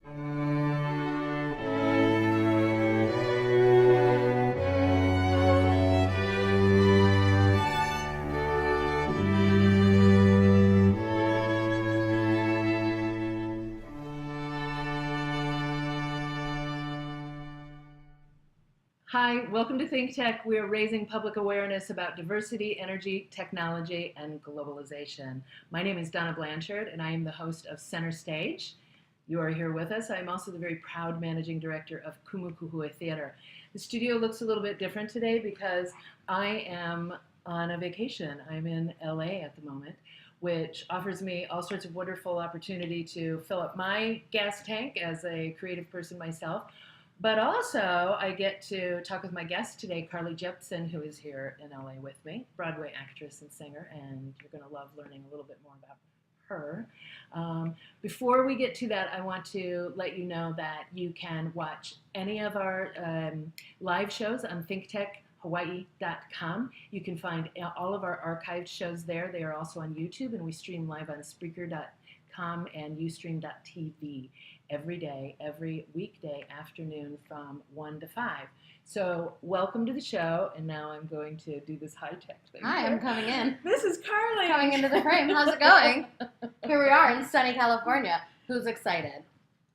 Hi, welcome to ThinkTech. We are raising public awareness about diversity, energy, technology, and globalization. My name is Donna Blanchard, and I am the host of Center Stage. You are here with us. I am also the very proud managing director of Kumukuhue Theater. The studio looks a little bit different today because I am on a vacation. I'm in LA at the moment, which offers me all sorts of wonderful opportunity to fill up my gas tank as a creative person myself. But also, I get to talk with my guest today, Carly Jibson, who is here in LA with me, Broadway actress and singer, and you're going to love learning a little bit more about her. Before we get to that, I want to let you know that you can watch any of our live shows on ThinkTechHawaii.com. You can find all of our archived shows there. They are also on YouTube, and we stream live on Spreaker.com and Ustream.tv every day, every weekday afternoon from 1 to 5. So welcome to the show, and now I'm going to do this high-tech thing. Hi, I'm coming in. This is Carly. Coming into the frame. How's it going? Here we are in sunny California. Who's excited?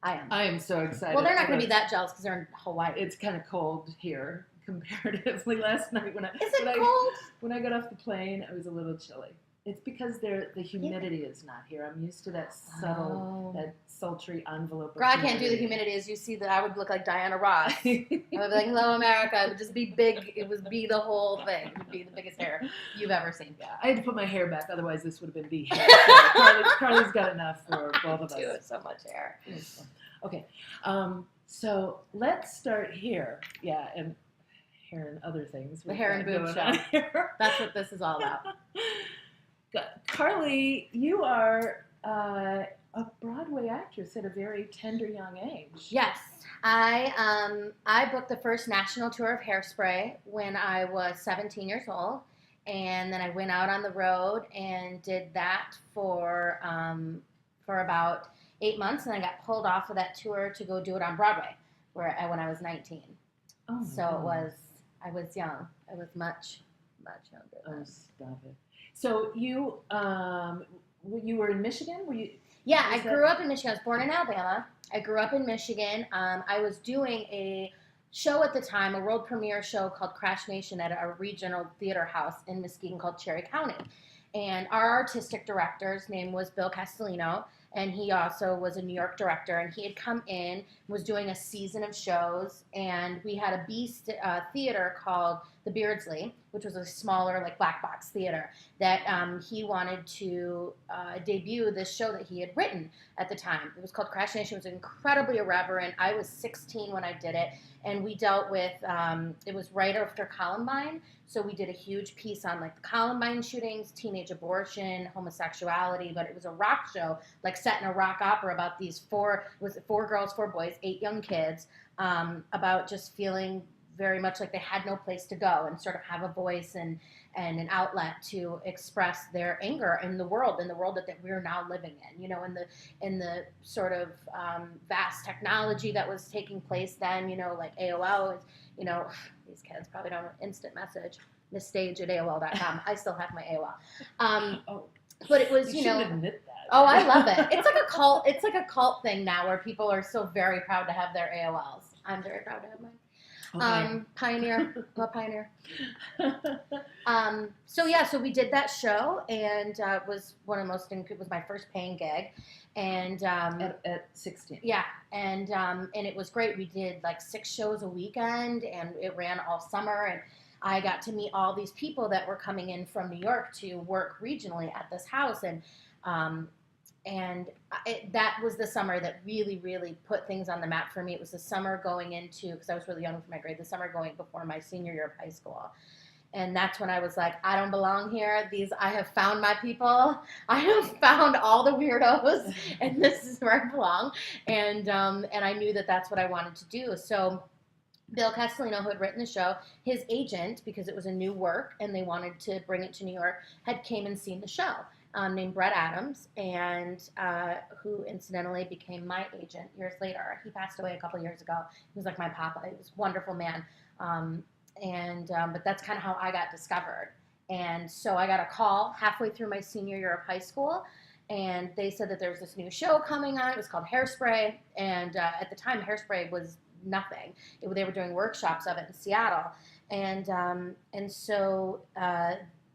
I am. I am so excited. Well, they're not going to be that jealous because they're in Hawaii. It's kind of cold here comparatively. Last night when I cold? When I got off the plane, it was a little chilly. It's because the humidity is not here. I'm used to that subtle, that sultry envelope. Girl, I can't do the humidity. As you see, that I would look like Diana Ross. I would be like, "Hello, America." It would just be big. It would be the whole thing. It would be the biggest hair you've ever seen. Yeah, I had to put my hair back. Otherwise, this would have been the hair. So Carly's got enough for both of us. Dude, so much hair. Okay, so let's start here. Yeah, and hair and other things. The hair and boob show. That's what this is all about. Carly, you are a Broadway actress at a very tender young age. Yes, I booked the first national tour of Hairspray when I was 17 years old, and then I went out on the road and did that for about 8 months, and I got pulled off of that tour to go do it on Broadway, when I was 19. Oh, so I was young. I was much younger. Oh, stop it. So you were in Michigan? Were you? Yeah, I grew up in Michigan. I was born in Alabama. I grew up in Michigan. I was doing a show at the time, a world premiere show called Crash Nation at a regional theater house in Muskegon called Cherry County. And our artistic director's name was Bill Castellino, and he also was a New York director. And he had come in, was doing a season of shows, and we had a B theater called the Beardsley, which was a smaller, like, black box theater, that he wanted to debut this show that he had written at the time. It was called Crash Nation. It was incredibly irreverent. I was 16 when I did it, and we dealt with, it was right after Columbine, so we did a huge piece on, like, the Columbine shootings, teenage abortion, homosexuality, but it was a rock show, like, set in a rock opera about these four girls, 4 boys, 8 young kids, about just feeling very much like they had no place to go and sort of have a voice and an outlet to express their anger in the world that we're now living in, you know, in the sort of vast technology that was taking place then, you know, like AOL, you know, these kids probably don't know instant message, missstage@AOL.com. I still have my AOL. But it was, you know, admit that. Oh, I love it. It's like a cult. It's like a cult thing now where people are so very proud to have their AOLs. I'm very proud to have mine. Okay. Pioneer. Well, Pioneer. So we did that show, and it was it was my first paying gig, and at 16. Yeah, and it was great. We did like 6 shows a weekend, and it ran all summer, and I got to meet all these people that were coming in from New York to work regionally at this house, and that was the summer that really, really put things on the map for me. It was the summer going into, because I was really young for my grade, the summer going before my senior year of high school. And that's when I was like, I don't belong here. I have found my people. I have found all the weirdos, and this is where I belong. And I knew that that's what I wanted to do. So Bill Castellino, who had written the show, his agent, because it was a new work and they wanted to bring it to New York, had came and seen the show. named Brett Adams, and who incidentally became my agent years later. He passed away a couple years ago. He was like my papa. He was a wonderful man. But that's kind of how I got discovered. And so I got a call halfway through my senior year of high school, and they said that there was this new show coming on. It was called Hairspray, and at the time, Hairspray was nothing. They were doing workshops of it in Seattle, and so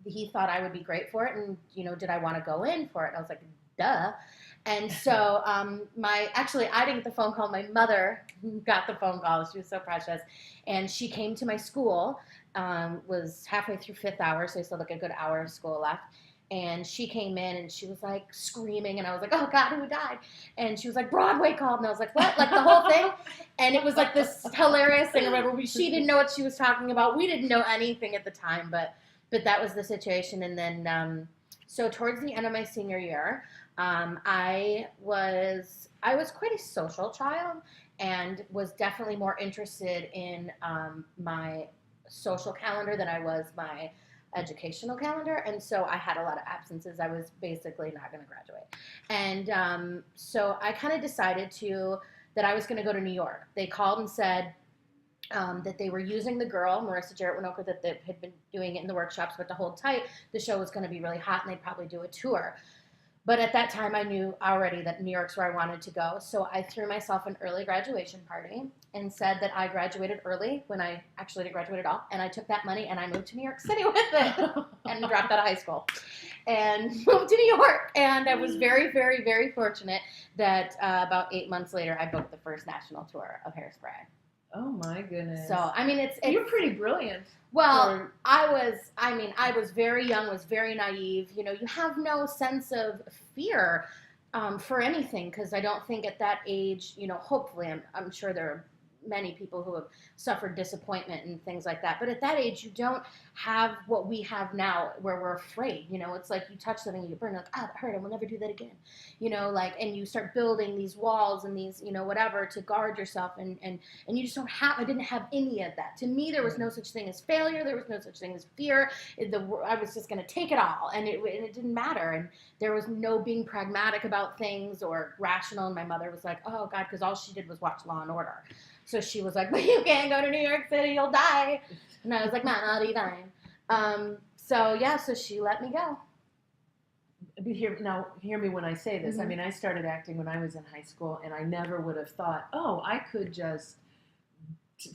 he thought I would be great for it, and did I want to go in for it? And I was like, duh. And so I didn't get the phone call. My mother got the phone call. She was so precious, and she came to my school. Was halfway through fifth hour, so I still had like a good hour of school left. And she came in and she was like screaming, and I was like, oh God, who died? And she was like, Broadway called. And I was like, what? Like the whole thing? And it was like this hilarious thing or whatever. She didn't know what she was talking about. We didn't know anything at the time, but that was the situation. And then, so towards the end of my senior year, I was quite a social child and was definitely more interested in my social calendar than I was my educational calendar, and so I had a lot of absences. I was basically not going to graduate, and so I kind of decided that I was going to go to New York. They called and said that they were using the girl, Marissa Jarrett Winokur, that they had been doing it in the workshops, but to hold tight, the show was going to be really hot, and they'd probably do a tour. But at that time, I knew already that New York's where I wanted to go. So I threw myself an early graduation party and said that I graduated early when I actually didn't graduate at all. And I took that money and I moved to New York City with it and dropped out of high school and moved to New York. And I was very, very, very fortunate that about 8 months later, I booked the first national tour of Hairspray. Oh my goodness. So, I mean, you're pretty brilliant. Well, I was very young, was very naive. You have no sense of fear for anything, because I don't think at that age, hopefully, I'm sure there are many people who have suffered disappointment and things like that. But at that age, you don't have what we have now, where we're afraid. It's like you touch something and you burn, like, oh, that hurt, I will never do that again. And you start building these walls and these, whatever, to guard yourself. And you just don't have, I didn't have any of that. To me, there was no such thing as failure. There was no such thing as fear. I was just going to take it all. And it didn't matter. And there was no being pragmatic about things or rational. And my mother was like, oh God, because all she did was watch Law and Order. So she was like, but you can't go to New York City, you'll die. And I was like, Mom, I'll be fine. So she let me go. But hear me when I say this. Mm-hmm. I mean, I started acting when I was in high school, and I never would have thought, oh, I could just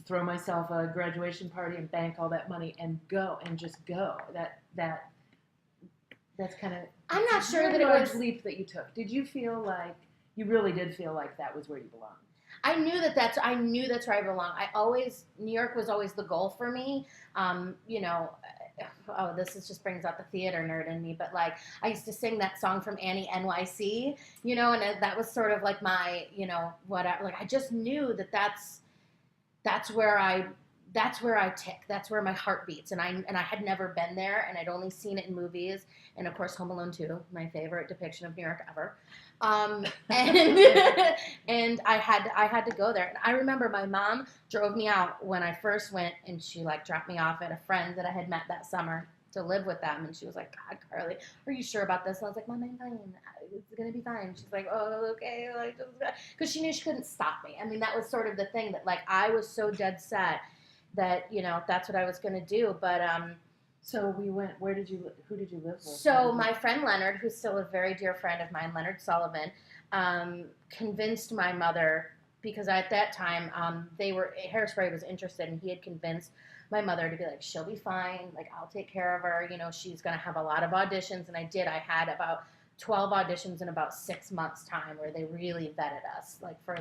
throw myself a graduation party and bank all that money and go. That's kind of. I'm not sure that it was was a leap that you took. Did you feel like you really did feel like that was where you belonged? I knew that's where I belong. New York was always the goal for me. This just brings out the theater nerd in me, but like I used to sing that song from Annie NYC, and that was sort of like my, whatever. Like I just knew that's where I tick. That's where my heart beats. And I had never been there, and I'd only seen it in movies. And of course, Home Alone 2, my favorite depiction of New York ever. And I had to go there. And I remember my mom drove me out when I first went, and she like dropped me off at a friend that I had met that summer to live with them. And she was like, God, Carly, are you sure about this? And I was like, Mom, I'm fine. It's going to be fine. She's like, oh, okay. Like, because she knew she couldn't stop me. I mean, that was sort of the thing that like I was so dead set that, that's what I was going to do. But, so we went, who did you live with? So my friend Leonard, who's still a very dear friend of mine, Leonard Sullivan, convinced my mother, because at that time, Hairspray was interested, and he had convinced my mother to be like, she'll be fine. Like, I'll take care of her. She's going to have a lot of auditions. And I did. I had about 12 auditions in about 6 months time, where they really vetted us like for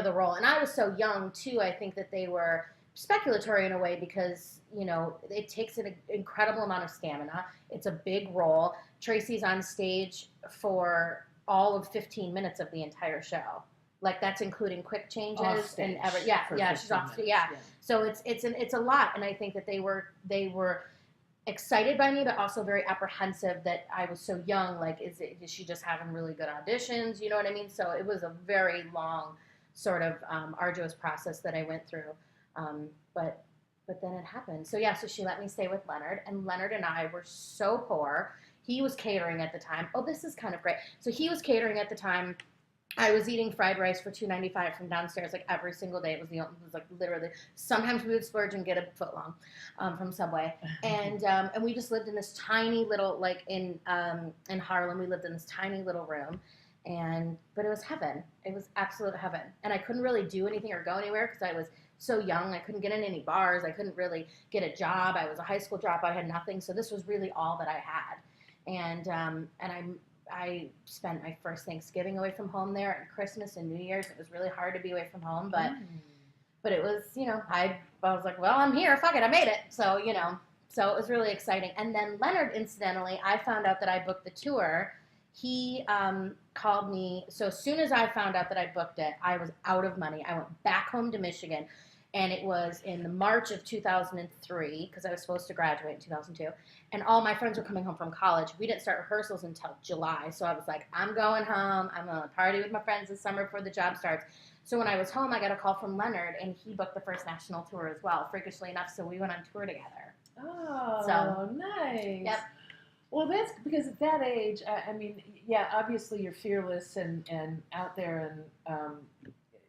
the role. And I was so young too. I think that they were speculatory in a way, because it takes an incredible amount of stamina. It's a big role. Tracy's on stage for all of 15 minutes of the entire show. Like that's including quick changes and she's off. Yeah. So it's a lot, and I think that they were excited by me, but also very apprehensive that I was so young. Like, is she just having really good auditions? You know what I mean? So it was a very long, sort of arduous process that I went through. But then it happened. So so she let me stay with Leonard, and Leonard and I were so poor. He was catering at the time. Oh, this is kind of great. So he was catering at the time. I was eating fried rice for $2.95 from downstairs like every single day. It was like literally. Sometimes we would splurge and get a foot long from Subway, and we just lived in this tiny little like in Harlem. We lived in this tiny little room, but it was heaven. It was absolute heaven, and I couldn't really do anything or go anywhere because I was so young. I couldn't get in any bars. I couldn't really get a job. I was a high school dropout. I had nothing. So this was really all that I had, and I spent my first Thanksgiving away from home there, and Christmas and New Year's. It was really hard to be away from home, but it was, I was like, well, I'm here, fuck it, I made it. So, so it was really exciting. And then Leonard, incidentally, I found out that I booked the tour. He called me. So as soon as I found out that I booked it, I was out of money. I went back home to Michigan. And it was in the March of 2003, because I was supposed to graduate in 2002. And all my friends were coming home from college. We didn't start rehearsals until July. So I was like, I'm going home. I'm going to party with my friends this summer before the job starts. So when I was home, I got a call from Leonard, and he booked the first national tour as well, freakishly enough. So we went on tour together. Oh, nice. Yep. Well, that's because at that age, I mean, yeah, obviously you're fearless and out there and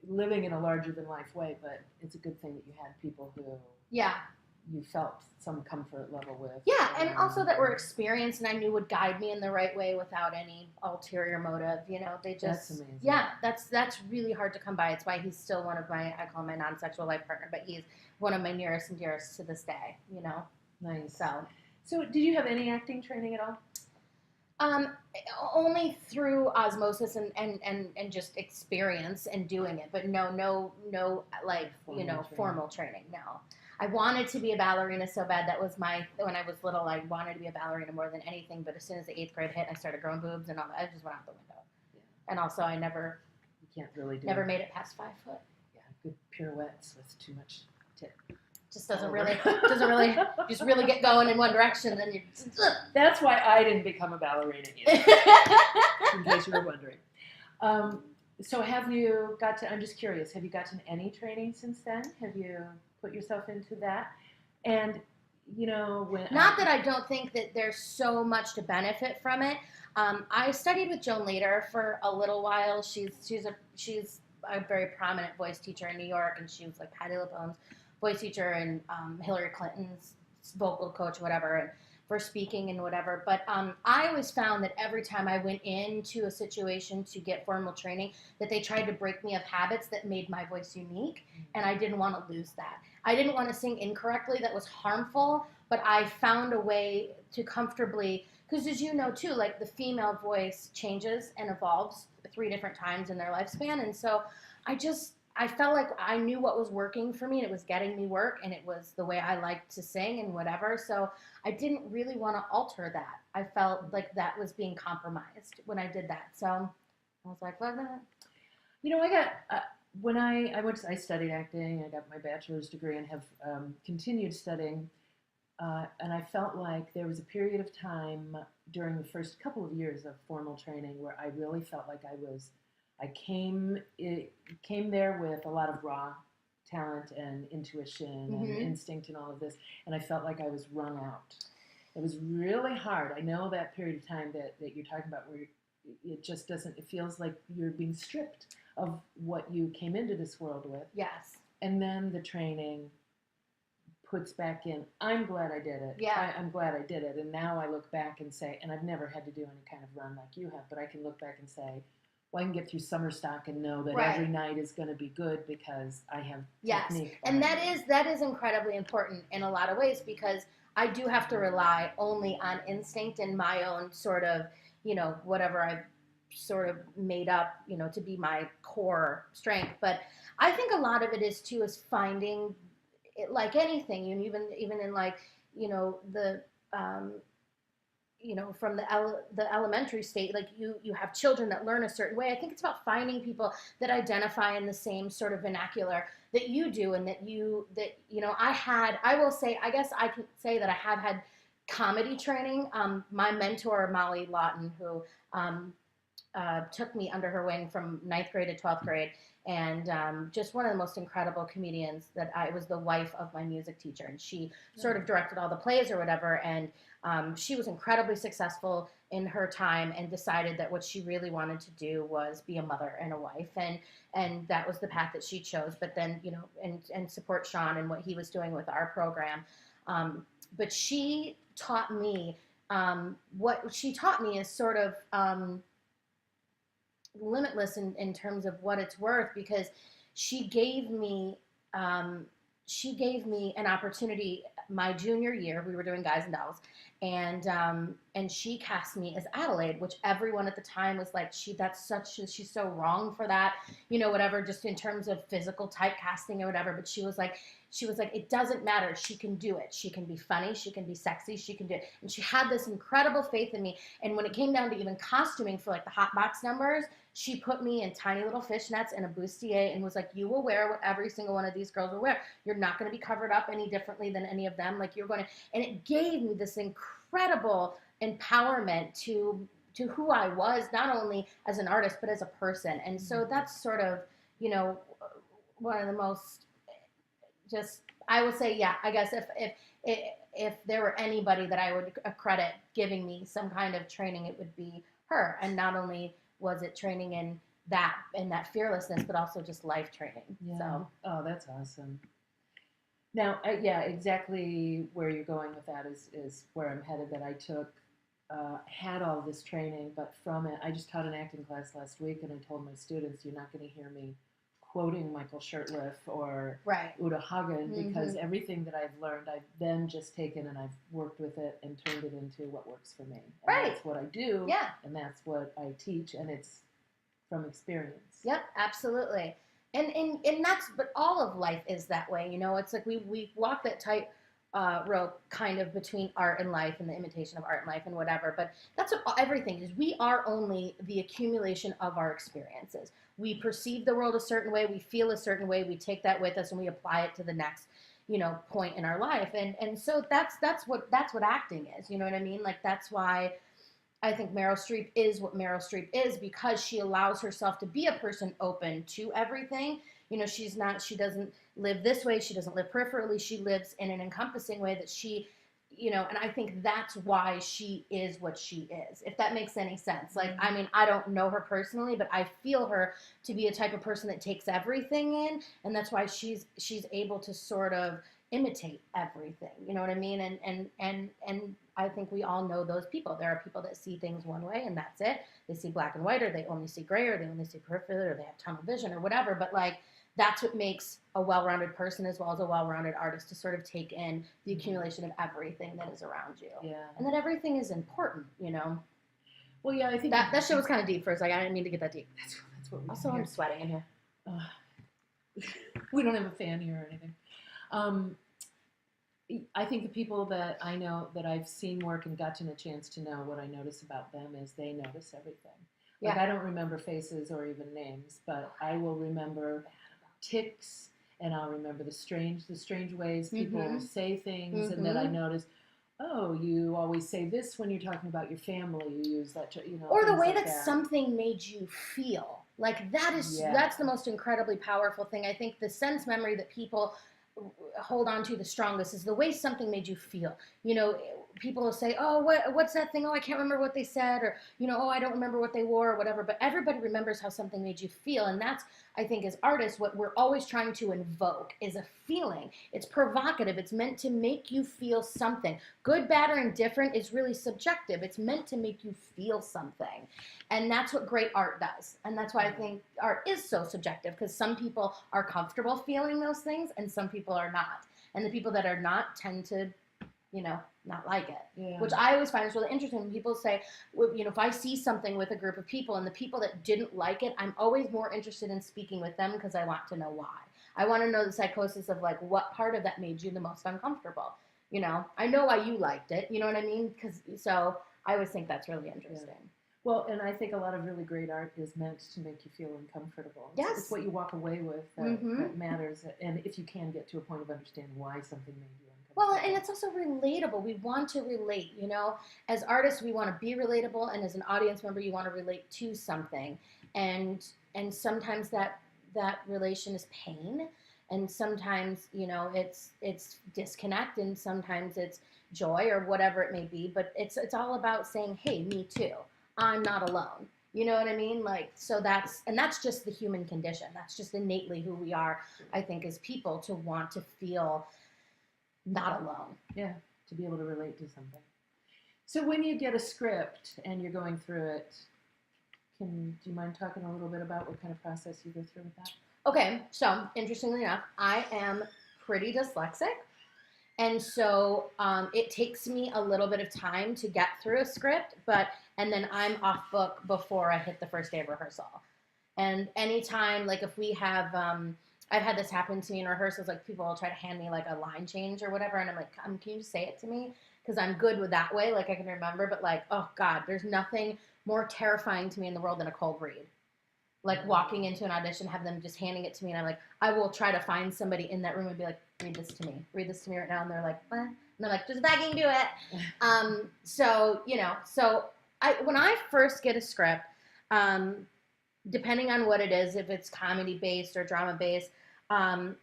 living in a larger-than-life way, but it's a good thing that you had people who you felt some comfort level with. Yeah, and also that were experienced and I knew would guide me in the right way without any ulterior motive. They just That's amazing. Yeah, that's really hard to come by. It's why he's still one of I call him my non-sexual life partner, but he's one of my nearest and dearest to this day. Nice. So did you have any acting training at all? Only through osmosis and just experience and doing it, but no like formal training. No, I wanted to be a ballerina so bad. That was when I was little. I wanted to be a ballerina more than anything. But as soon as the 8th grade hit, I started growing boobs and all that. I just went out the window. Yeah. And also, I never you can't really do never made it past 5 foot. Yeah, good pirouettes with too much tip. Just doesn't really just really get going in one direction. Then you. That's why I didn't become a ballerina either. In case you were wondering. So have you got to? I'm just curious. Have you gotten any training since then? Have you put yourself into that? And when not that I don't think that there's so much to benefit from it. I studied with Joan Leader for a little while. She's a very prominent voice teacher in New York, and she was like Patti LuPone's voice teacher and Hillary Clinton's vocal coach, whatever, and for speaking and whatever. But I always found that every time I went into a situation to get formal training, that they tried to break me of habits that made my voice unique, and I didn't want to lose that. I didn't want to sing incorrectly. That was harmful, but I found a way to comfortably, because as you know too, like the female voice changes and evolves 3 different times in their lifespan, and so I felt like I knew what was working for me, and it was getting me work, and it was the way I liked to sing and whatever. So I didn't really want to alter that. I felt like that was being compromised when I did that. So I was like, well, no. I got when I studied acting. I got my bachelor's degree and have continued studying. And I felt like there was a period of time during the first couple of years of formal training where I really felt like I came there with a lot of raw talent and intuition and instinct and all of this, and I felt like I was wrung out. It was really hard. I know that period of time that you're talking about where it just doesn't, it feels like you're being stripped of what you came into this world with. Yes. And then the training puts back in, I'm glad I did it. Yeah. I'm glad I did it. And now I look back and say, and I've never had to do any kind of run like you have, but I can look back and say, well, I can get through summer stock and know that every night is going to be good because I have technique. And that is incredibly important in a lot of ways, because I do have to rely only on instinct and my own sort of, whatever I've sort of made up, to be my core strength. But I think a lot of it is too is finding it, like anything, and even in like, the from the elementary state, like you have children that learn a certain way. I think it's about finding people that identify in the same sort of vernacular that you do, and I will say, I guess I can say that I have had comedy training. My mentor, Molly Lawton, who took me under her wing from 9th grade to 12th grade, and just one of the most incredible comedians. That I was the wife of my music teacher, and she sort of directed all the plays or whatever, and she was incredibly successful in her time and decided that what she really wanted to do was be a mother and a wife, and that was the path that she chose. But then, you know, and support Sean and what he was doing with our program. But she taught me, what she taught me is sort of limitless in terms of what it's worth, because she gave me an opportunity my junior year. We were doing Guys and Dolls, and she cast me as Adelaide, which everyone at the time was like, she's so wrong for that, you know, whatever, just in terms of physical typecasting or whatever. But she was like, it doesn't matter. She can do it. She can be funny. She can be sexy. She can do it. And she had this incredible faith in me. And when it came down to even costuming for like the hot box numbers, she put me in tiny little fishnets and a bustier and was like, you will wear what every single one of these girls will wear. You're not going to be covered up any differently than any of them. Like, you're going to, and it gave me this incredible empowerment to who I was, not only as an artist, but as a person. And so that's sort of, you know, one of the most, just, I would say, yeah, I guess if there were anybody that I would credit giving me some kind of training, it would be her. And not only was it training in that fearlessness, but also just life training. Yeah. So. Oh, that's awesome. Now, yeah, exactly where you're going with that is where I'm headed. That I had all this training, but from it, I just taught an acting class last week, and I told my students, you're not going to hear me quoting Michael Shurtleff or Right. Uta Hagen, because everything that I've learned, I've then just taken and I've worked with it and turned it into what works for me. And Right. That's what I do. Yeah. And that's what I teach, and it's from experience. Yep, absolutely. And that's, but all of life is that way, you know. It's like we walk that tight rope kind of between art and life, and the imitation of art and life and whatever. But that's what everything is. We are only the accumulation of our experiences. We perceive the world a certain way, we feel a certain way, we take that with us and we apply it to the next, you know, point in our life. And so that's what acting is, you know what I mean? Like, that's why I think Meryl Streep is what Meryl Streep is, because she allows herself to be a person open to everything. You know, she doesn't live this way, she doesn't live peripherally, she lives in an encompassing way that she, you know, and I think that's why she is what she is, if that makes any sense. Like, I mean, I don't know her personally, but I feel her to be a type of person that takes everything in, and that's why she's able to sort of imitate everything, you know what I mean? And I think we all know those people. There are people that see things one way and that's it. They see black and white, or they only see gray, or they only see peripheral, or they have tunnel vision or whatever. But like, that's what makes a well-rounded person as well as a well-rounded artist, to sort of take in the accumulation of everything that is around you. Yeah. And that everything is important, you know? Well, yeah, I think that show was kind of deep for a second. I didn't mean to get that deep. That's what we Also, I'm sweating in here. We don't have a fan here or anything. I think the people that I know, that I've seen work and gotten a chance to know, what I notice about them is they notice everything. Like, I don't remember faces or even names, but I will remember tics, and I'll remember the strange ways people say things, and then I notice, oh, you always say this when you're talking about your family. You use that, you know, or the way like that something made you feel. Like, that is that's the most incredibly powerful thing. I think the sense memory that people hold on to the strongest is the way something made you feel. You know, people will say, oh, what's that thing? Oh, I can't remember what they said, or, you know, oh, I don't remember what they wore, or whatever. But everybody remembers how something made you feel. And that's, I think, as artists, what we're always trying to invoke is a feeling. It's provocative. It's meant to make you feel something. Good, bad, or indifferent is really subjective. It's meant to make you feel something. And that's what great art does. And that's why I think art is so subjective, because some people are comfortable feeling those things and some people are not. And the people that are not tend to, you know, not like it. Which I always find is really interesting when people say, you know, if I see something with a group of people and the people that didn't like it, I'm always more interested in speaking with them, because I want to know why. I want to know the psychosis of, like, what part of that made you the most uncomfortable. You know, I know why you liked it. You know what I mean? So I always think that's really interesting. Yeah. Well, and I think a lot of really great art is meant to make you feel uncomfortable. Yes. It's what you walk away with that matters. And if you can get to a point of understanding why something made you Well, and it's also relatable. We want to relate, As artists, we want to be relatable, and as an audience member, you want to relate to something. And sometimes that relation is pain, and sometimes, it's disconnect, and sometimes it's joy or whatever it may be, but it's all about saying, "Hey, me too. I'm not alone." You know what I mean? Like, so that's just the human condition. That's just innately who we are, I think, as people, to want to feel not alone. Yeah, to be able to relate to something. So when you get a script and you're going through it, do you mind talking a little bit about what kind of process you go through with that? Okay, so interestingly enough, I am pretty dyslexic. And so it takes me a little bit of time to get through a script, and then I'm off book before I hit the first day of rehearsal. And anytime, like if we have, I've had this happen to me in rehearsals, like people will try to hand me like a line change or whatever, and I'm like, can you just say it to me? Because I'm good with that way, like I can remember, but like, oh God, there's nothing more terrifying to me in the world than a cold read. Like walking into an audition, have them just handing it to me, and I'm like, I will try to find somebody in that room and be like, read this to me right now, and they're like, what? And I'm like, just fucking do it. So when I first get a script, depending on what it is, if it's comedy based or drama based, I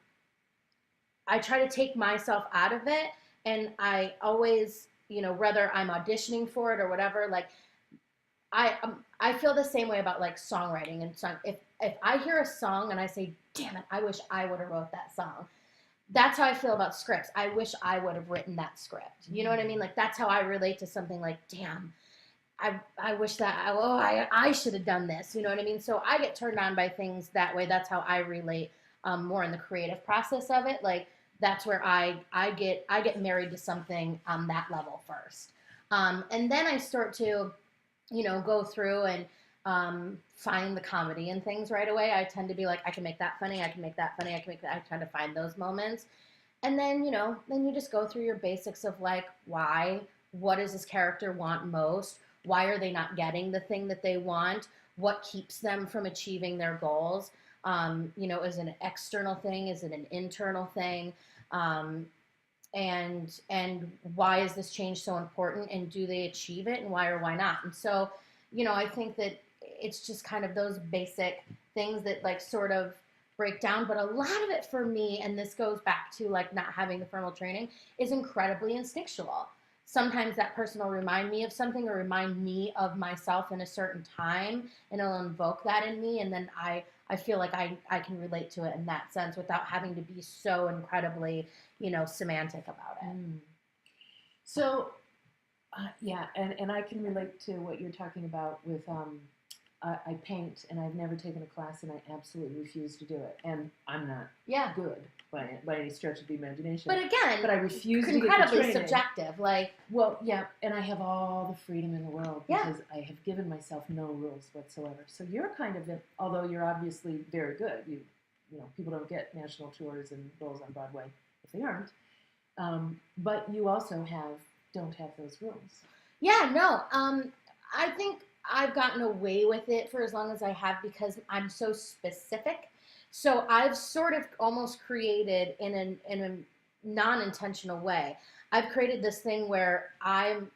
try to take myself out of it, and I always, whether I'm auditioning for it or whatever, like I feel the same way about like songwriting and song. If I hear a song and I say, damn it, I wish I would have wrote that song. That's how I feel about scripts. I wish I would have written that script. You know what I mean? Like that's how I relate to something like, damn, I wish that, I should have done this. You know what I mean? So I get turned on by things that way. That's how I relate more in the creative process of it. Like that's where I get married to something on that level first. And then I start to, go through and find the comedy and things right away. I tend to be like, I can make that funny. I can make that funny. I try to find those moments. And then, then you just go through your basics of like, what does this character want most? Why are they not getting the thing that they want? What keeps them from achieving their goals? Is it an external thing? Is it an internal thing? And why is this change so important? And do they achieve it? And why or why not? And so, I think that it's just kind of those basic things that like sort of break down. But a lot of it for me, and this goes back to like not having the formal training, is incredibly instinctual. Sometimes that person will remind me of something or remind me of myself in a certain time, and it'll invoke that in me. And then I feel like I can relate to it in that sense without having to be so incredibly, semantic about it. So, yeah, and I can relate to what you're talking about with, I paint, and I've never taken a class, and I absolutely refuse to do it. And I'm not good by any stretch of the imagination. But again, I refuse to get the incredibly training. Subjective. Like, well, yeah, and I have all the freedom in the world because I have given myself no rules whatsoever. So you're kind of, although you're obviously very good, you know, people don't get national tours and roles on Broadway if they aren't. But you also don't have those rules. Yeah, no. I think I've gotten away with it for as long as I have because I'm so specific. So I've sort of almost created in a non-intentional way. I've created this thing where I've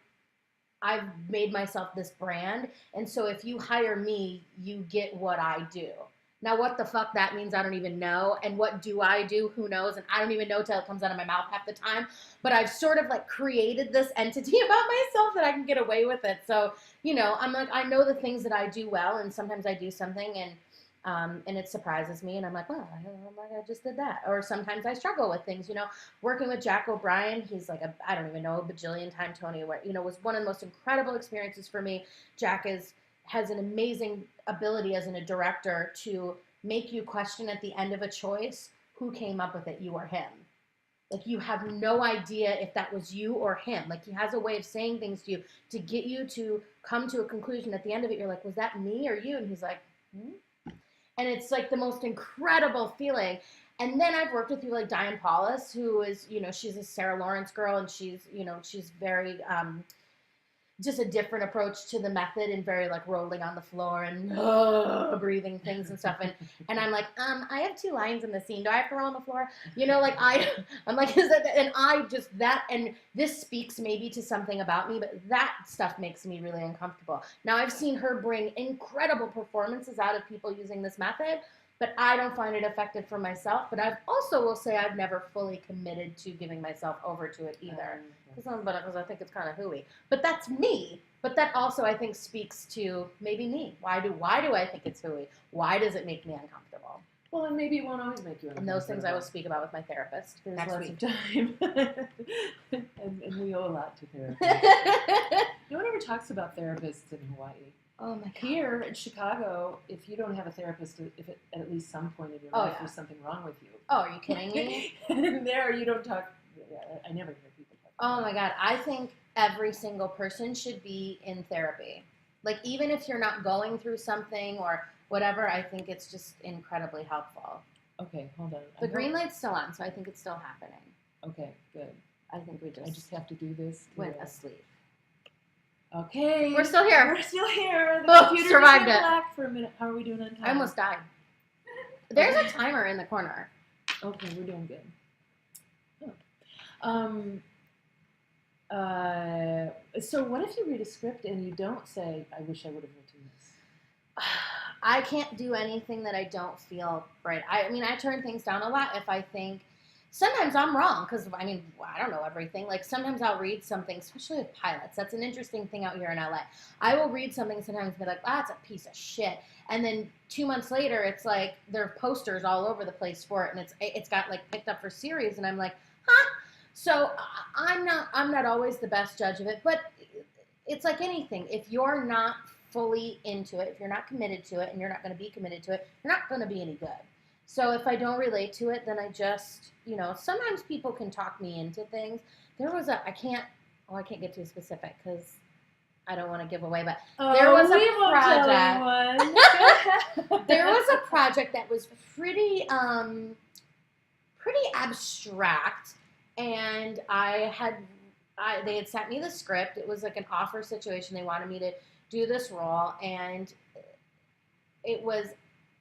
made myself this brand, and so if you hire me, you get what I do. Now, what the fuck that means, I don't even know. And what do I do? Who knows? And I don't even know till it comes out of my mouth half the time. But I've sort of like created this entity about myself that I can get away with it. So, I'm like, I know the things that I do well, and sometimes I do something and it surprises me, and I'm like, well, I just did that. Or sometimes I struggle with things, working with Jack O'Brien, he's like I don't even know, a bajillion time Tony Award, was one of the most incredible experiences for me. Jack has an amazing ability as a director to make you question at the end of a choice, who came up with it, you or him? Like, you have no idea if that was you or him. Like, he has a way of saying things to you to get you to come to a conclusion. At the end of it, you're like, was that me or you? And he's like, And it's like the most incredible feeling. And then I've worked with people like Diane Paulus, who is, she's a Sarah Lawrence girl, and she's very just a different approach to the method and very like rolling on the floor and breathing things and stuff. And I'm like, I have 2 lines in the scene. Do I have to roll on the floor? You know, like I'm like, is that, and I just that, and this speaks maybe to something about me, but that stuff makes me really uncomfortable. Now I've seen her bring incredible performances out of people using this method, but I don't find it effective for myself. But I've also will say I've never fully committed to giving myself over to it either. Because I think it's kind of hooey. But that's me. But that also, I think, speaks to maybe me. Why do I think it's hooey? Why does it make me uncomfortable? Well, and maybe it won't always make you uncomfortable. And those things I will speak about with my therapist There's next lots week. of time. and we owe a lot to therapy. No one ever talks about therapists in Hawaii. Oh my God. Here in Chicago, if you don't have a therapist, if at least some point in your Oh, life yeah. there's something wrong with you. Oh, are you kidding me? And there you don't talk. I never hear people talk. Oh my God. I think every single person should be in therapy. Like, even if you're not going through something or whatever, I think it's just incredibly helpful. Okay, hold on. The green light's still on, so I think it's still happening. Okay, good. I think I just have to do this. went asleep. Okay. We're still here. We're still here. The Oh, computer survived just went it. black for a minute. How are we doing on time? I almost died. There's a timer in the corner. Okay, we're doing good. So what if you read a script and you don't say, I wish I would have written this? I can't do anything that I don't feel right. I mean, I turn things down a lot if I think, sometimes I'm wrong, because, I mean, I don't know everything. Like, sometimes I'll read something, especially with pilots. That's an interesting thing out here in LA. I will read something sometimes and be like, that's a piece of shit. And then 2 months later, it's like, there are posters all over the place for it, and it's got, like, picked up for series, and I'm like, huh? So I'm not always the best judge of it, but it's like anything. If you're not fully into it, if you're not committed to it, and you're not going to be committed to it, you're not going to be any good. So if I don't relate to it, then I just, you know, sometimes people can talk me into things. I can't get too specific because I don't want to give away, but there was a project. There was a project that was pretty abstract, and they had sent me the script. It was like an offer situation. They wanted me to do this role, and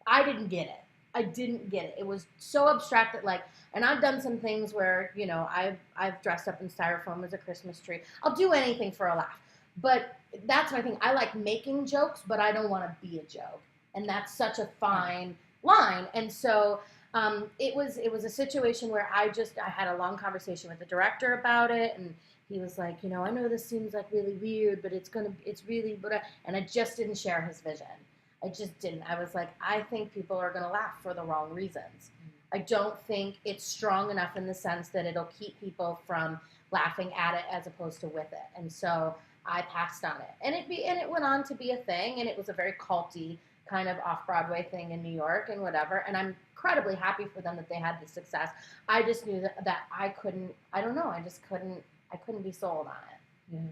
I didn't get it. I didn't get it. It was so abstract that, like, and I've done some things where, you know, I've dressed up in styrofoam as a Christmas tree. I'll do anything for a laugh. But that's my thing. I like making jokes, but I don't want to be a joke. And that's such a fine line. And so it was a situation where I had a long conversation with the director about it, and he was like, you know, I know this seems like really weird, but it's really, and I just didn't share his vision. I just didn't. I was like, I think people are going to laugh for the wrong reasons. I don't think it's strong enough in the sense that it'll keep people from laughing at it as opposed to with it. And so I passed on it. And it went on to be a thing, and it was a very culty kind of off-Broadway thing in New York and whatever. And I'm incredibly happy for them that they had the success. I just knew that I couldn't be sold on it. Yeah.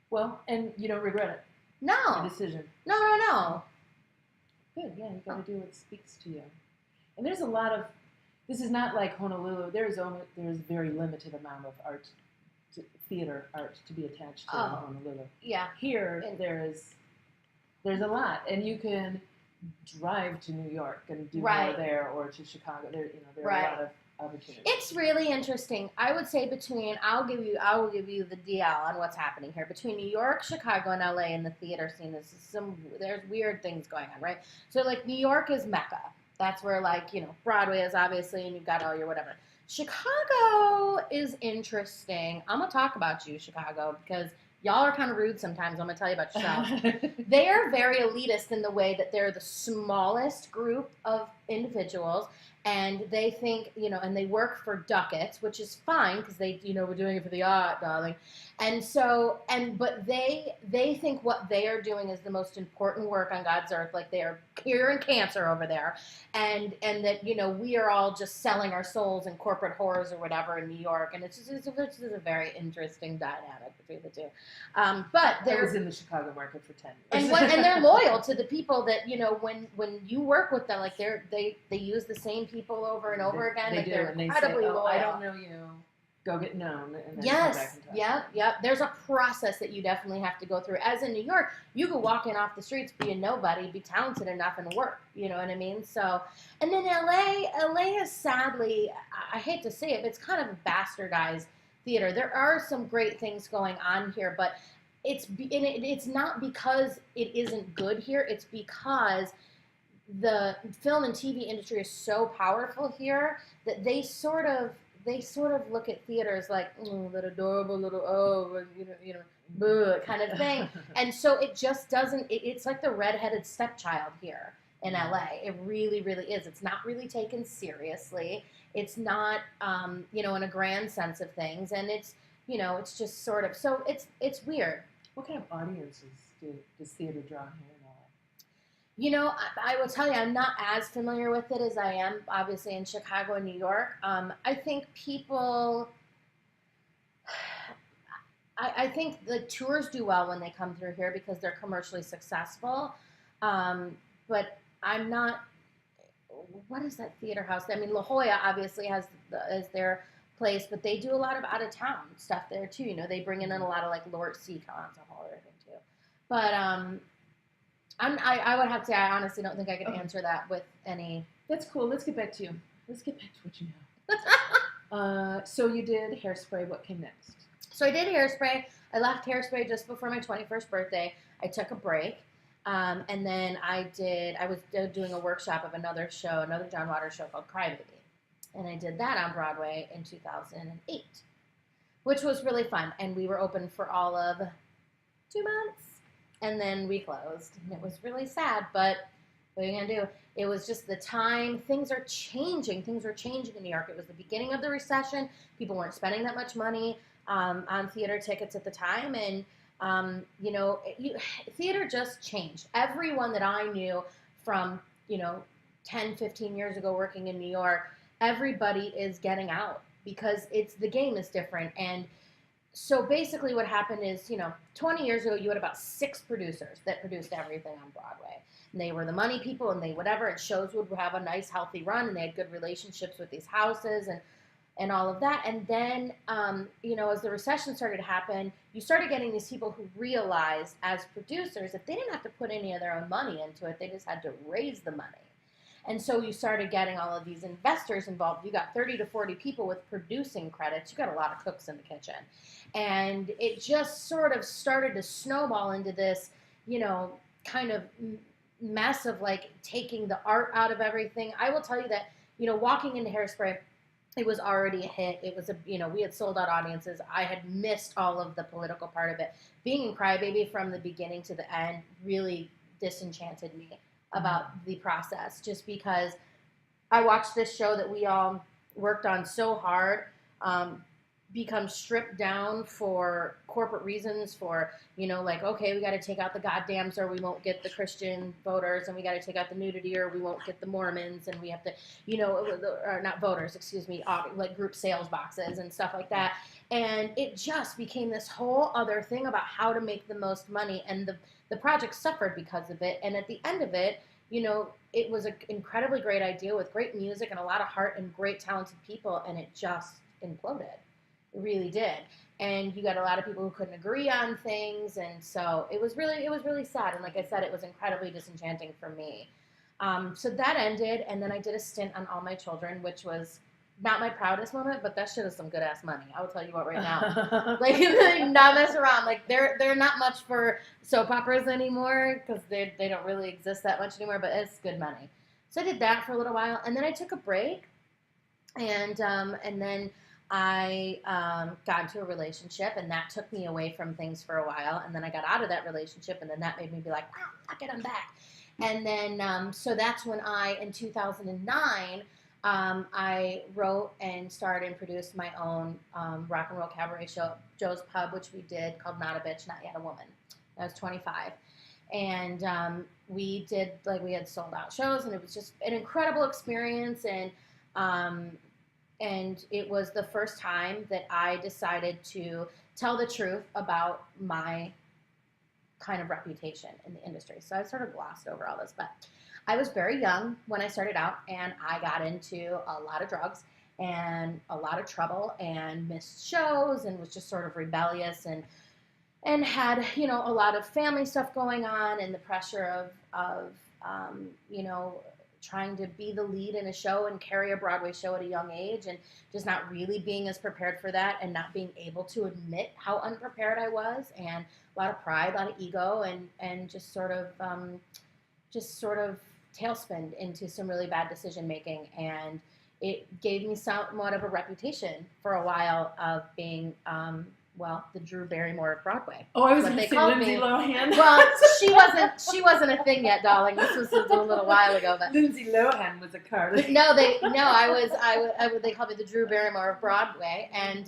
Well, and you don't regret it. No. The decision. No. Good, yeah, you got to do what speaks to you. And there's a lot of, this is not like Honolulu. There's very limited amount of theater art to be attached to in Honolulu. Yeah. Here, there's a lot, and you can drive to New York and do more there, or to Chicago. There are a lot of opportunities. It's really interesting. I would say I will give you the DL on what's happening here between New York, Chicago, and LA in the theater scene. There's weird things going on, right? So like New York is Mecca. That's where, like, you know, Broadway is obviously, and you've got all your whatever. Chicago is interesting. I'm gonna talk about you, Chicago, because y'all are kind of rude sometimes. I'm going to tell you about yourself. They are very elitist in the way that they're the smallest group of individuals, and they think, you know, and they work for ducats, which is fine because they, you know, we're doing it for the art, darling. And so, but they think what they are doing is the most important work on God's earth, like they are curing cancer over there, and that, you know, we are all just selling our souls in corporate whores or whatever in New York, and it's a very interesting dynamic between the two. But I was in the Chicago market for 10 years. And they're loyal to the people that, you know, when you work with them, like they use the same people over and over again. They like do, they're and they incredibly say, loyal. I don't know you. go get known and then come Yes, back and talk. yep. There's a process that you definitely have to go through. As in New York, you could walk in off the streets, be a nobody, be talented enough, and work. You know what I mean? So, and then LA is sadly, I hate to say it, but it's kind of a bastardized theater. There are some great things going on here, but it's not because it isn't good here. It's because the film and TV industry is so powerful here that they sort of look at theaters like that adorable little boo kind of thing, and so it just doesn't. It's like the redheaded stepchild here in LA. It really, really is. It's not really taken seriously. It's not, in a grand sense of things, and it's just sort of. So it's weird. What kind of audiences does theater draw here in LA? I will tell you, I'm not as familiar with it as I am, obviously, in Chicago and New York. I think people, I think the tours do well when they come through here because they're commercially successful. But I'm not, what is that theater house? I mean, La Jolla obviously has their place, but they do a lot of out-of-town stuff there, too. They bring in a lot of, like, Lord C. Cons, a whole other thing, too. But, I would have to say I honestly don't think I could answer that with any. That's cool. Let's get back to you. Let's get back to what you know. So you did Hairspray. What came next? So I did Hairspray. I left Hairspray just before my 21st birthday. I took a break. And then I was doing a workshop of another John Waters show called Crybaby. And I did that on Broadway in 2008, which was really fun. And we were open for all of 2 months. And then we closed. And it was really sad, but what are you going to do? It was just the time. Things are changing. Things were changing in New York. It was the beginning of the recession. People weren't spending that much money on theater tickets at the time. And, theater just changed. Everyone that I knew from, 10, 15 years ago working in New York, everybody is getting out because the game is different. And so basically what happened is, 20 years ago, you had about 6 producers that produced everything on Broadway. And they were the money people and and shows would have a nice, healthy run, and they had good relationships with these houses and all of that. And then, as the recession started to happen, you started getting these people who realized as producers that they didn't have to put any of their own money into it. They just had to raise the money. And so you started getting all of these investors involved. You got 30 to 40 people with producing credits. You got a lot of cooks in the kitchen. And it just sort of started to snowball into this, kind of mess of like taking the art out of everything. I will tell you that, walking into Hairspray, it was already a hit. It was we had sold out audiences. I had missed all of the political part of it. Being in Crybaby from the beginning to the end really disenchanted me about the process, just because I watched this show that we all worked on so hard become stripped down for corporate reasons, for, okay, we got to take out the goddams or we won't get the Christian voters, and we got to take out the nudity or we won't get the Mormons, and we have to, or not voters, excuse me, like group sales boxes and stuff like that. And it just became this whole other thing about how to make the most money, and the project suffered because of it. And at the end of it, it was an incredibly great idea with great music and a lot of heart and great talented people, and it just imploded. It really did. And you got a lot of people who couldn't agree on things, and so it was really sad. And like I said, it was incredibly disenchanting for me. So that ended, and then I did a stint on All My Children, which was not my proudest moment, but that shit is some good ass money. I will tell you what right now. Like, not mess around. Like, they're not much for soap operas anymore because they don't really exist that much anymore, but it's good money. So I did that for a little while, and then I took a break, and then I got into a relationship, and that took me away from things for a while, and then I got out of that relationship, and then that made me be like, wow, fuck it, I'm back. And then, so that's when in 2009, I wrote and started and produced my own rock and roll cabaret show, Joe's Pub, which we did, called Not a Bitch, Not Yet a Woman. I was 25. And we had sold out shows, and it was just an incredible experience. And it was the first time that I decided to tell the truth about my kind of reputation in the industry. So I sort of glossed over all this, but I was very young when I started out, and I got into a lot of drugs, and a lot of trouble and missed shows and was just sort of rebellious and had, you know, a lot of family stuff going on and the pressure of you know, trying to be the lead in a show and carry a Broadway show at a young age and just not really being as prepared for that and not being able to admit how unprepared I was, and a lot of pride, a lot of ego, and just sort of tailspinned into some really bad decision making. And it gave me somewhat of a reputation for a while of being, well, the Drew Barrymore of Broadway. Oh, I was What going they to say called Lindsay me. Lohan. Well, she wasn't a thing yet, darling. This was a little while ago, but Lindsay Lohan was a Carly. they called me the Drew Barrymore of Broadway, and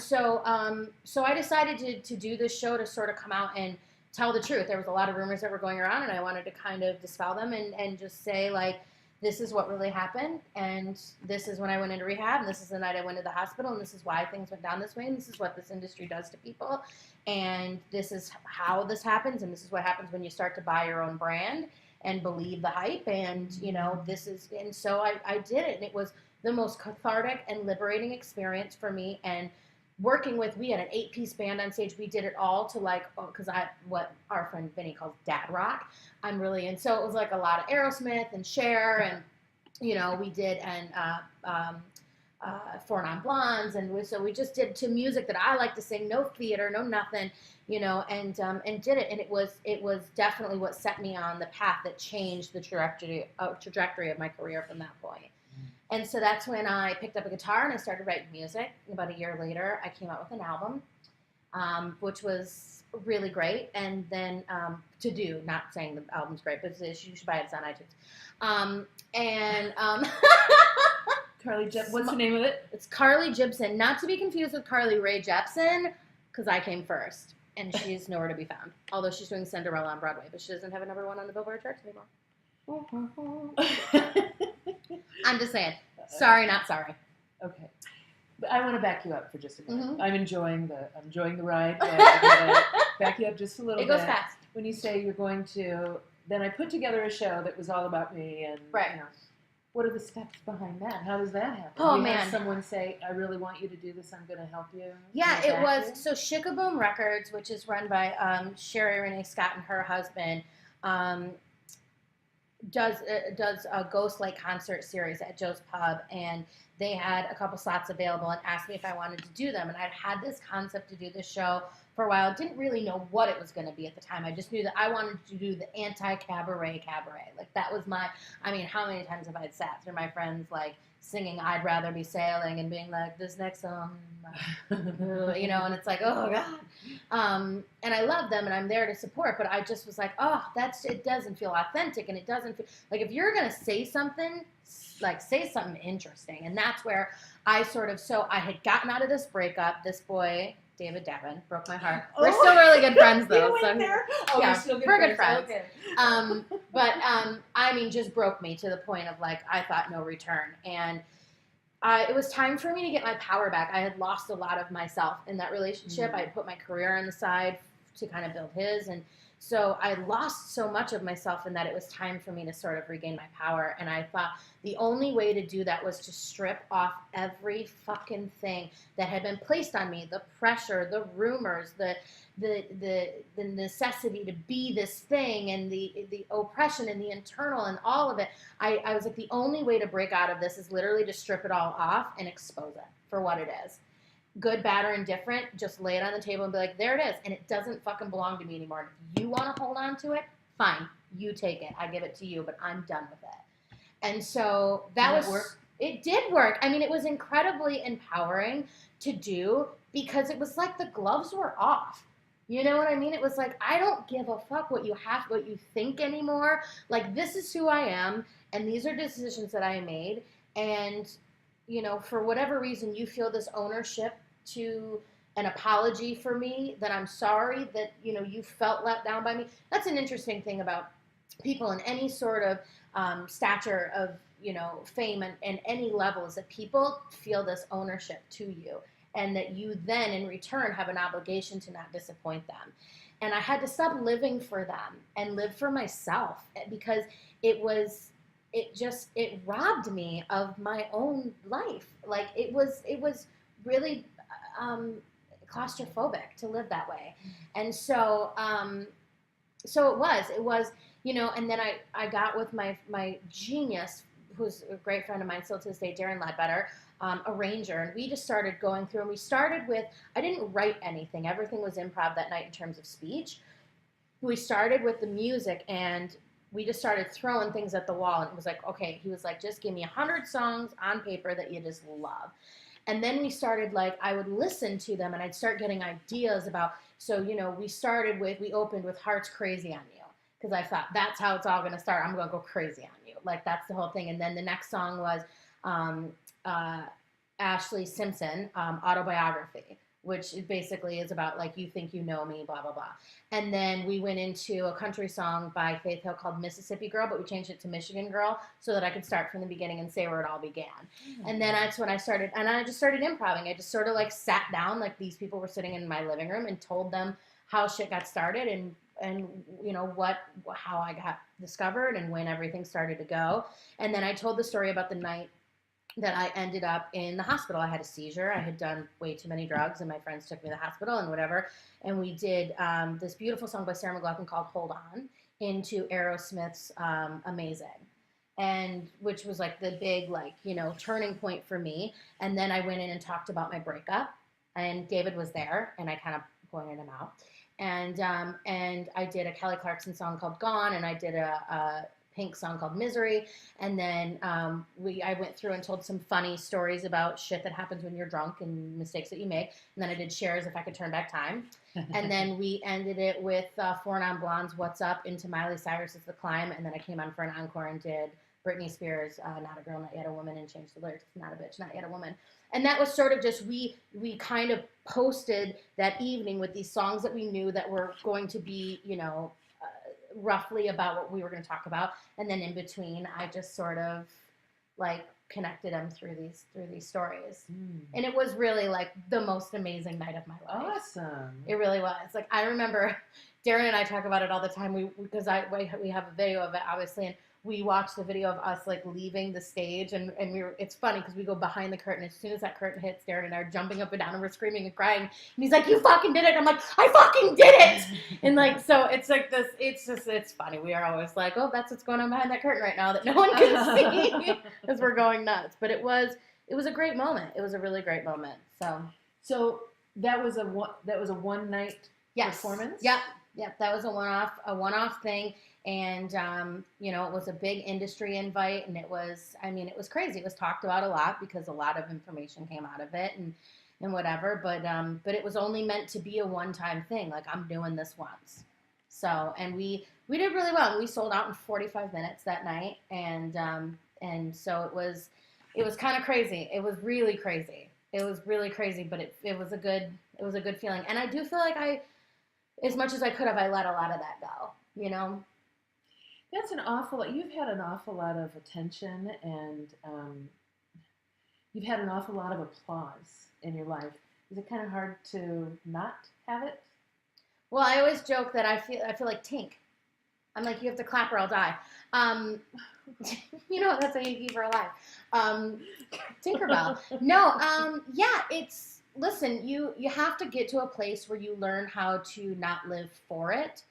so I decided to do this show to sort of come out and tell the truth. There was a lot of rumors that were going around, and I wanted to kind of dispel them and just say, like, this is what really happened, and this is when I went into rehab, and this is the night I went to the hospital, and this is why things went down this way, and this is what this industry does to people, and this is how this happens, and this is what happens when you start to buy your own brand and believe the hype, and, you know, and so I did it, and it was the most cathartic and liberating experience for me. And we had an 8-piece band on stage. We did it all to, like, because what our friend Vinny calls dad rock. And so it was like a lot of Aerosmith and Cher, and, you know, we did, and Four Non Blondes, and so we just did to music that I like to sing, no theater, no nothing, you know, and did it, and it was definitely what set me on the path that changed the trajectory of my career from that point. And so that's when I picked up a guitar and I started writing music. About a year later, I came out with an album, which was really great. And then not saying the album's great, but you should buy it. It's on iTunes. Carly Jibson. What's the name of it? It's Carly Jibson, not to be confused with Carly Rae Jepsen, because I came first, and she's nowhere to be found. Although she's doing Cinderella on Broadway, but she doesn't have a #1 on the Billboard charts anymore. I'm just saying. Sorry, not sorry. Okay, but I want to back you up for just a minute. Mm-hmm. I'm enjoying the ride. But I'm gonna back you up just a little bit. It goes fast. When you say you're going to, then I put together a show that was all about me, and right. You know, what are the steps behind that? How does that happen? Oh, you man. Have someone say, I really want you to do this, I'm going to help you? Yeah, it was. So Shikaboom Records, which is run by Sherry Renee Scott and her husband, does a Ghost Light concert series at Joe's Pub, and they had a couple slots available and asked me if I wanted to do them. And I'd had this concept to do this show for a while. Didn't really know what it was going to be at the time. I just knew that I wanted to do the anti-cabaret cabaret. Like, that was how many times have I sat through my friends, like, singing I'd Rather Be Sailing and being like, this next song, you know, and it's like, oh, God. And I love them, and I'm there to support, but I just was like, oh, it doesn't feel authentic, and it doesn't feel, like, if you're going to say something, like, say something interesting. And that's where I had gotten out of this breakup. This boy, David Davin, broke my heart. We're still really good friends, though. We're still good friends. Okay. I mean, just broke me to the point of, like, I thought no return. And it was time for me to get my power back. I had lost a lot of myself in that relationship. I had put my career on the side to kind of build his. And so I lost so much of myself in that it was time for me to sort of regain my power. And I thought the only way to do that was to strip off every fucking thing that had been placed on me, the pressure, the rumors, the necessity to be this thing, and the oppression and the internal and all of it. I was like, the only way to break out of this is literally to strip it all off and expose it for what it is. Good, bad, or indifferent, just lay it on the table and be like, there it is, and it doesn't fucking belong to me anymore. If you want to hold on to it, fine, you take it. I give it to you, but I'm done with it. And so it did work. I mean, it was incredibly empowering to do, because it was like the gloves were off. You know what I mean? It was like, I don't give a fuck what you think anymore. Like, this is who I am, and these are decisions that I made. And, you know, for whatever reason you feel this ownership to an apology for me, that I'm sorry that, you know, you felt let down by me. That's an interesting thing about people in any sort of stature of, you know, fame and any level, is that people feel this ownership to you, and that you then in return have an obligation to not disappoint them. And I had to stop living for them and live for myself, because it was it robbed me of my own life. Like it was really claustrophobic to live that way. And so it was, and then I got with my genius, who's a great friend of mine still to this day, Darren Ledbetter, arranger, and we just started going through, and we started with, I didn't write anything. Everything was improv that night in terms of speech. We started with the music, and we just started throwing things at the wall, and it was like, okay, he was like, just give me 100 songs on paper that you just love. And then we started, like, I would listen to them, and I'd start getting ideas about, so, we opened with Heart's Crazy on You, because I thought, that's how it's all going to start. I'm going to go crazy on you. Like, that's the whole thing. And then the next song was Ashley Simpson, Autobiography, which basically is about, like, you think you know me, blah, blah, blah. And then we went into a country song by Faith Hill called Mississippi Girl, but we changed it to Michigan Girl so that I could start from the beginning and say where it all began. Mm-hmm. And then that's when I started, and I just started improvising. I just sort of, like, sat down, like these people were sitting in my living room, and told them how shit got started and how I got discovered and when everything started to go. And then I told the story about the night that I ended up in the hospital. I had a seizure. I had done way too many drugs, and my friends took me to the hospital and whatever. And we did this beautiful song by Sarah McLachlan called Hold On into Aerosmith's Amazing, and which was like the big, like, turning point for me. And then I went in and talked about my breakup, and David was there, and I kind of pointed him out. And I did a Kelly Clarkson song called Gone, and I did a Pink song called Misery, and then I went through and told some funny stories about shit that happens when you're drunk and mistakes that you make, and then I did Cher's If I Could Turn Back Time, and then we ended it with Four Non-Blondes' What's Up into Miley Cyrus's The Climb, and then I came on for an encore and did Britney Spears' Not a Girl, Not Yet a Woman, and changed the lyrics, Not a Bitch, Not Yet a Woman. And that was sort of just, we kind of posted that evening with these songs that we knew that were going to be, roughly about what we were going to talk about, and then in between I just sort of like connected them through these stories. And it was really like the most amazing night of my life. Awesome. It really was. Like, I remember Darren and I talk about it all the time. We have a video of it, obviously, and we watched the video of us like leaving the stage, and it's funny because we go behind the curtain. As soon as that curtain hits, Darren and I are jumping up and down, and we're screaming and crying. And he's like, "You fucking did it!" I'm like, "I fucking did it!" And like, so it's like this. It's funny. We are always like, "Oh, that's what's going on behind that curtain right now that no one can see," as we're going nuts. But it was a great moment. It was a really great moment. So that was a one night performance. Yep. That was a one-off thing. And, it was a big industry invite, and it was crazy. It was talked about a lot because a lot of information came out of it and whatever, but it was only meant to be a one-time thing. Like, I'm doing this once. So, and we did really well, and we sold out in 45 minutes that night. And so it was kind of crazy. It was really crazy. But it was a good feeling. And I do feel like as much as I could have, I let a lot of that go, That's an awful lot. You've had an awful lot of attention, and you've had an awful lot of applause in your life. Is it kind of hard to not have it? Well, I always joke that I feel like Tink. I'm like, you have to clap or I'll die. That's how you keep her alive. Tinkerbell. No, listen, you have to get to a place where you learn how to not live for it.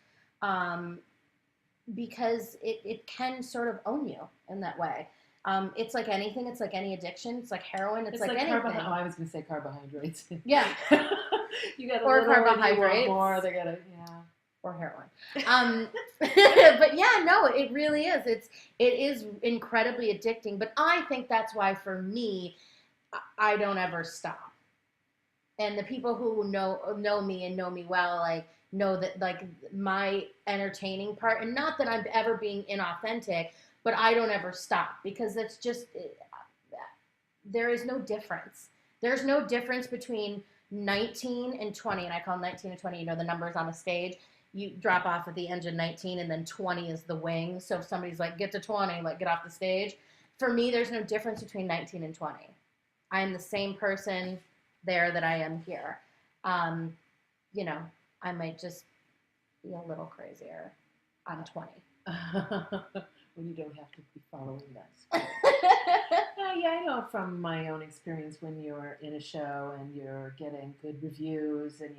Because it can sort of own you in that way. It's like anything. It's like any addiction. It's like heroin. It's like anything. I was going to say carbohydrates. Yeah. You got carbohydrates. More. They got or heroin. But yeah, no, it really is. It is incredibly addicting. But I think that's why, for me, I don't ever stop. And the people who know me and know me well, like, know that, like, my entertaining part, and not that I'm ever being inauthentic, but I don't ever stop, because it's just, there is no difference. There's no difference between 19 and 20, and I call 19 and 20, the numbers on a stage. You drop off at the engine 19, and then 20 is the wing. So if somebody's like, get to 20, like, get off the stage. For me, there's no difference between 19 and 20. I'm the same person there that I am here. I might just be a little crazier. I'm 20. When you don't have to be following this. Yeah, I know from my own experience when you're in a show and you're getting good reviews and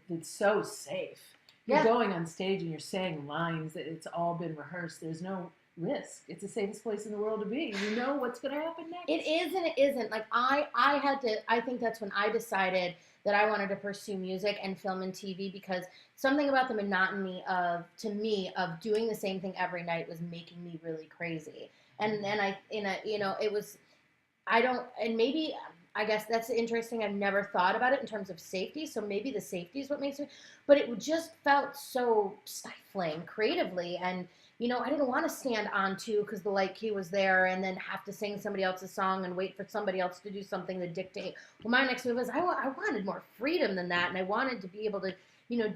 it's so safe. You're going on stage and you're saying lines that it's all been rehearsed. There's no risk. It's the safest place in the world to be. You know what's going to happen next. It is and it isn't. Like I think that's when I decided that I wanted to pursue music and film and TV, because something about the monotony of doing the same thing every night was making me really crazy. And then maybe I guess that's interesting. I've never thought about it in terms of safety. So maybe the safety is what makes it, but it just felt so stifling creatively. And, I didn't want to stand on two because the light key was there and then have to sing somebody else's song and wait for somebody else to do something to dictate. Well, my next move was I wanted more freedom than that. And I wanted to be able to,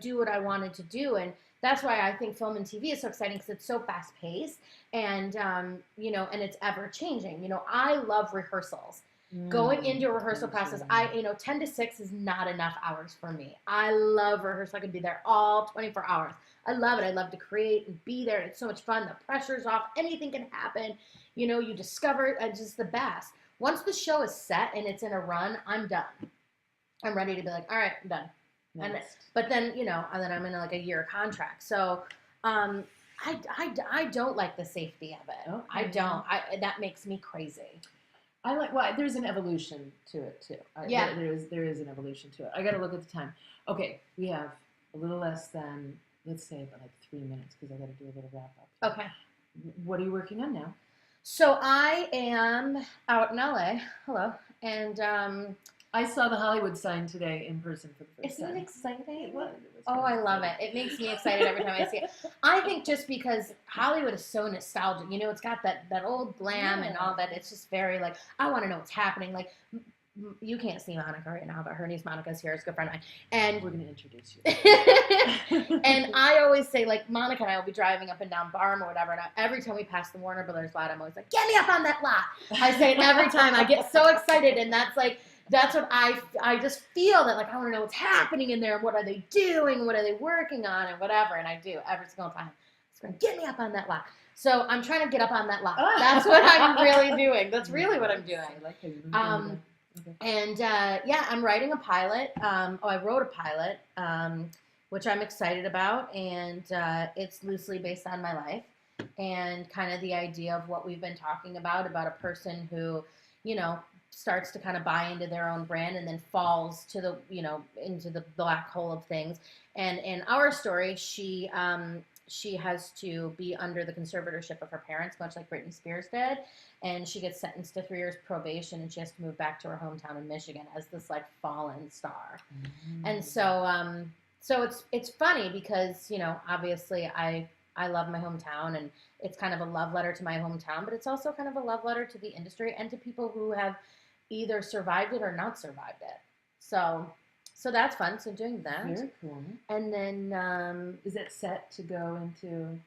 do what I wanted to do. And that's why I think film and TV is so exciting, because it's so fast paced and, and it's ever changing. I love rehearsals. Going into a rehearsal process, 10 to 6 is not enough hours for me. I love rehearsal. I could be there all 24 hours. I love it. I love to create and be there. It's so much fun. The pressure's off. Anything can happen. You discover it. It's just the best. Once the show is set and it's in a run, I'm done. I'm ready to be like, all right, I'm done. But then, and then I'm in like a year contract. So, I don't like the safety of it. Okay. I don't. That makes me crazy. There's an evolution to it too. There is an evolution to it. I got to look at the time. Okay, we have a little less than, let's say, about like 3 minutes, because I got to do a little wrap up. Okay. What are you working on now? So I am out in LA. Hello. And I saw the Hollywood sign today in person for the first time. Isn't it exciting? It was I love it. It makes me excited every time I see it. I think just because Hollywood is so nostalgic, it's got that old glam and all that. It's just very like, I want to know what's happening. Like, you can't see Monica right now, but her niece Monica's here. It's a good friend of mine. And we're going to introduce you. And I always say, like, Monica and I will be driving up and down Barham or whatever, and every time we pass the Warner Brothers lot, I'm always like, get me up on that lot. I say it every time. I get so excited, and that's what I just feel that, like, I want to know what's happening in there. What are they doing? What are they working on? And whatever. And I do every single time. It's going, get me up on that lot. So I'm trying to get up on that lot. That's what I'm really doing. That's really what I'm doing. I like how you've been doing that. Okay. And I'm writing a pilot. I wrote a pilot, which I'm excited about. And it's loosely based on my life and kind of the idea of what we've been talking about a person who, starts to kind of buy into their own brand and then falls to the, into the black hole of things. And in our story, she has to be under the conservatorship of her parents, much like Britney Spears did. And she gets sentenced to 3 years probation, and she has to move back to her hometown in Michigan as this like fallen star. Mm-hmm. And so it's funny because, obviously I love my hometown, and it's kind of a love letter to my hometown, but it's also kind of a love letter to the industry and to people who have either survived it or not survived it. So that's fun. So doing that. Very cool. And then is it set to go into,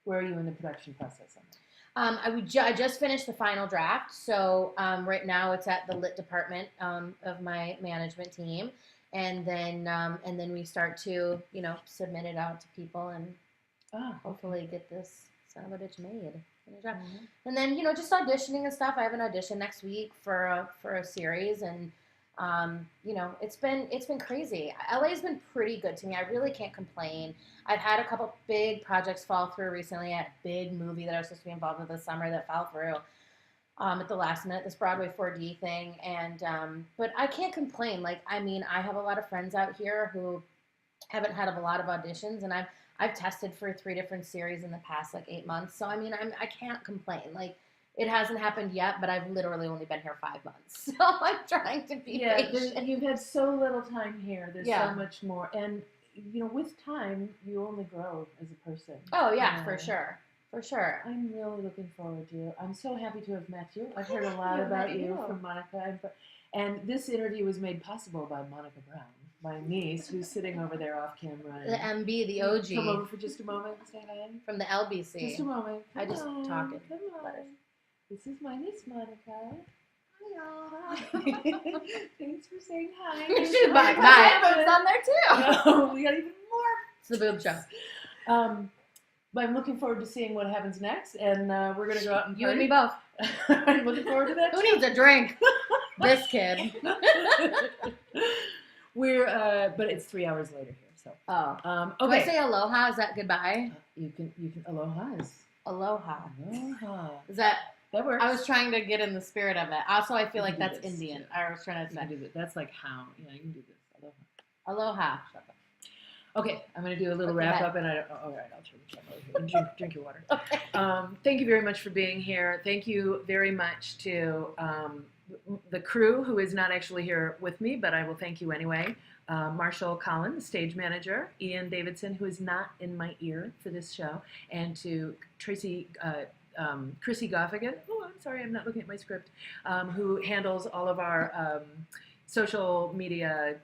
where are you in the production process on that? I just finished the final draft. So right now it's at the lit department of my management team, and then we start to submit it out to people and hopefully get this son of a bitch made. Mm-hmm. And then just auditioning and stuff. I have an audition next week for a series, and it's been crazy. LA's been pretty good to me. I really can't complain. I've had a couple big projects fall through recently. I had a big movie that I was supposed to be involved with this summer that fell through at the last minute, this Broadway 4D thing. And but I can't complain. Like, I mean, I have a lot of friends out here who haven't had a lot of auditions, and I've tested for 3 different series in the past 8 months. So I mean, I can't complain. Like, it hasn't happened yet, but I've literally only been here 5 months. So I'm trying to be patient. And you've had so little time here. There's so much more. And, with time, you only grow as a person. Oh, yeah, for sure. For sure. I'm really looking forward to it. I'm so happy to have met you. I've heard a lot about you from Monica. And this interview was made possible by Monica Brown, my niece, who's sitting over there off camera. The MB, the OG. Come over for just a moment and say hi. From the LBC. Just a moment. I just talking. Come on. This is my niece, Monica. Hi. Thanks for saying hi. My headphones on there too. No, we got even more. It's the boob show. But I'm looking forward to seeing what happens next, and we're gonna go out and You and party. me both. I'm looking forward to that. Who needs a drink? This kid. But it's 3 hours later here, so. Oh. Do Okay. I say aloha? Is that goodbye? You can aloha is Aloha. aloha. Is that? That works. I was trying to get in the spirit of it. Also, I feel You like can do that's this, Indian. too. I was trying to You can say do that. That's like how. Yeah, you can do this. Aloha. aloha. Okay, I'm going to do a little Okay, wrap bye. up, and all right, I'll turn the camera over here and drink your water. Okay. Thank you very much for being here. Thank you very much to the crew who is not actually here with me, but I will thank you anyway. Marshall Collin, the stage manager, Ian Davidson, who is not in my ear for this show, and to Chrissy Goffigan. Oh, I'm sorry, I'm not looking at my script. Who handles all of our social media.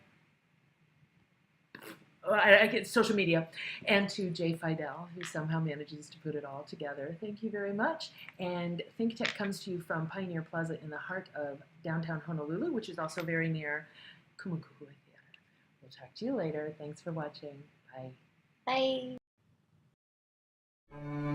I get social media, and to Jay Fidel, who somehow manages to put it all together. Thank you very much. And ThinkTech comes to you from Pioneer Plaza in the heart of downtown Honolulu, which is also very near Kumukuhua Theater. We'll talk to you later. Thanks for watching. Bye. Bye.